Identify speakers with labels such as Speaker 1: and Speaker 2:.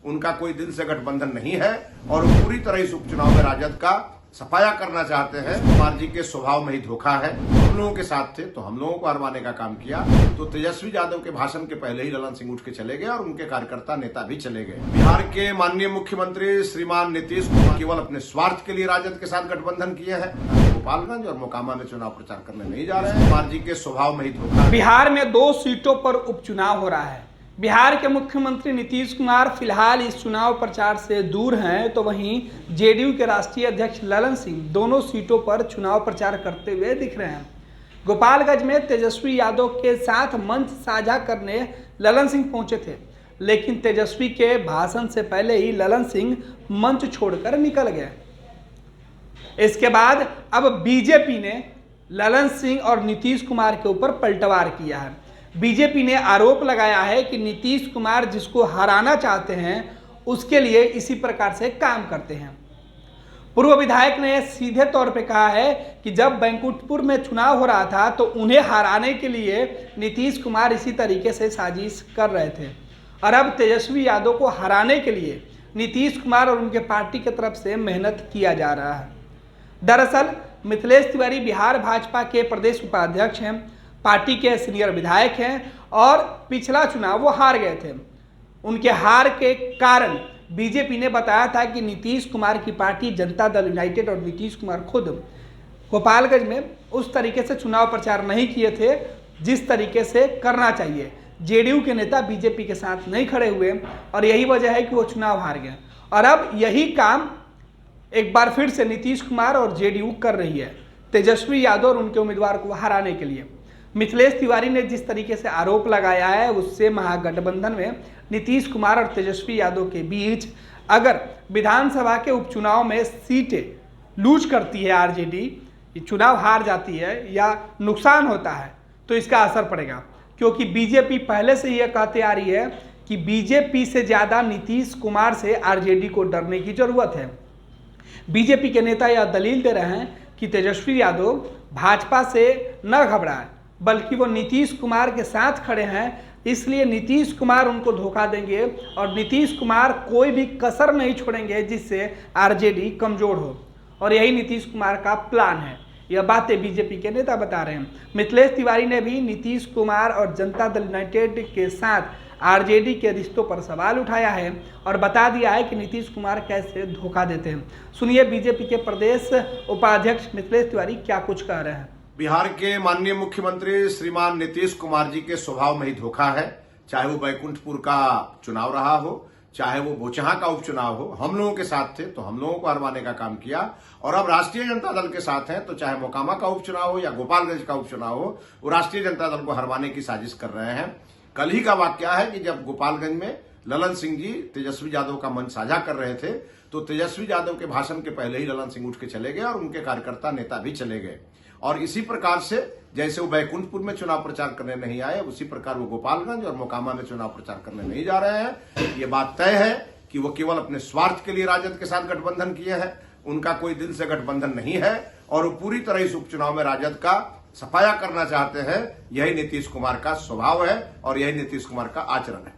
Speaker 1: उनका कोई दिल से गठबंधन नहीं है और वो पूरी तरह इस उपचुनाव में राजद का सफाया करना चाहते हैं। कुमार जी के स्वभाव में ही धोखा है। हम लोगों के साथ थे तो हम लोगों को हरवाने का काम किया। तो तेजस्वी यादव के भाषण के पहले ही ललन सिंह उठ के चले गए और उनके कार्यकर्ता नेता भी चले गए। बिहार के माननीय मुख्यमंत्री श्रीमान नीतीश कुमार केवल अपने स्वार्थ के लिए राजद के साथ गठबंधन किए हैं। गोपालगंज और मोकामा में चुनाव प्रचार करने नहीं जा रहे हैं। कुमार जी के स्वभाव में ही धोखा है।
Speaker 2: बिहार में 2 सीटों पर उपचुनाव हो रहा है। बिहार के मुख्यमंत्री नीतीश कुमार फिलहाल इस चुनाव प्रचार से दूर हैं, तो वहीं जेडीयू के राष्ट्रीय अध्यक्ष ललन सिंह दोनों सीटों पर चुनाव प्रचार करते हुए दिख रहे हैं। गोपालगंज में तेजस्वी यादव के साथ मंच साझा करने ललन सिंह पहुंचे थे, लेकिन तेजस्वी के भाषण से पहले ही ललन सिंह मंच छोड़कर निकल गए। इसके बाद अब बीजेपी ने ललन सिंह और नीतीश कुमार के ऊपर पलटवार किया है। बीजेपी ने आरोप लगाया है कि नीतीश कुमार जिसको हराना चाहते हैं उसके लिए इसी प्रकार से काम करते हैं। पूर्व विधायक ने सीधे तौर पे कहा है कि जब बैंकुठपुर में चुनाव हो रहा था तो उन्हें हराने के लिए नीतीश कुमार इसी तरीके से साजिश कर रहे थे और अब तेजस्वी यादव को हराने के लिए नीतीश कुमार और उनके पार्टी की तरफ से मेहनत किया जा रहा है। दरअसल मिथिलेश तिवारी बिहार भाजपा के प्रदेश उपाध्यक्ष हैं, पार्टी के सीनियर विधायक हैं और पिछला चुनाव वो हार गए थे। उनके हार के कारण बीजेपी ने बताया था कि नीतीश कुमार की पार्टी जनता दल यूनाइटेड और नीतीश कुमार खुद गोपालगंज में उस तरीके से चुनाव प्रचार नहीं किए थे जिस तरीके से करना चाहिए। जेडीयू के नेता बीजेपी के साथ नहीं खड़े हुए और यही वजह है कि वो चुनाव हार गए और अब यही काम एक बार फिर से नीतीश कुमार और जेडीयू कर रही है तेजस्वी यादव और उनके उम्मीदवार को हराने के लिए। मिथिलेश तिवारी ने जिस तरीके से आरोप लगाया है उससे महागठबंधन में नीतीश कुमार और तेजस्वी यादव के बीच अगर विधानसभा के उपचुनाव में सीटें लूज करती है आरजेडी, चुनाव हार जाती है या नुकसान होता है तो इसका असर पड़ेगा, क्योंकि बीजेपी पहले से यह कहते आ रही है कि बीजेपी से ज़्यादा नीतीश कुमार से आरजेडी को डरने की ज़रूरत है। बीजेपी के नेता यह दलील दे रहे हैं कि तेजस्वी यादव भाजपा से न घबराए बल्कि वो नीतीश कुमार के साथ खड़े हैं, इसलिए नीतीश कुमार उनको धोखा देंगे और नीतीश कुमार कोई भी कसर नहीं छोड़ेंगे जिससे आरजेडी कमजोर हो और यही नीतीश कुमार का प्लान है। यह बातें बीजेपी के नेता बता रहे हैं। मिथिलेश तिवारी ने भी नीतीश कुमार और जनता दल यूनाइटेड के साथ आरजेडी के रिश्तों पर सवाल उठाया है और बता दिया है कि नीतीश कुमार कैसे धोखा देते हैं। सुनिए बीजेपी के प्रदेश उपाध्यक्ष मिथिलेश तिवारी क्या कुछ कह रहे हैं।
Speaker 1: बिहार के माननीय मुख्यमंत्री श्रीमान नीतीश कुमार जी के स्वभाव में ही धोखा है। चाहे वो बैकुंठपुर का चुनाव रहा हो, चाहे वो बोचहा का उपचुनाव हो, हम लोगों के साथ थे तो हम लोगों को हरवाने का काम किया और अब राष्ट्रीय जनता दल के साथ हैं तो चाहे मोकामा का उपचुनाव हो या गोपालगंज का उपचुनाव हो, वो राष्ट्रीय जनता दल को हरवाने की साजिश कर रहे हैं। कल ही का वाकया है कि जब गोपालगंज में ललन सिंह जी तेजस्वी यादव का मंच साझा कर रहे थे तो तेजस्वी यादव के भाषण के पहले ही ललन सिंह उठ के चले गए और उनके कार्यकर्ता नेता भी चले गए। और इसी प्रकार से जैसे वो बैकुंठपुर में चुनाव प्रचार करने नहीं आए, उसी प्रकार वो गोपालगंज और मोकामा में चुनाव प्रचार करने नहीं जा रहे हैं। ये बात तय है कि वो केवल अपने स्वार्थ के लिए राजद के साथ गठबंधन किए हैं। उनका कोई दिल से गठबंधन नहीं है और वो पूरी तरह इस उपचुनाव में राजद का सफाया करना चाहते हैं। यही नीतीश कुमार का स्वभाव है और यही नीतीश कुमार का आचरण है।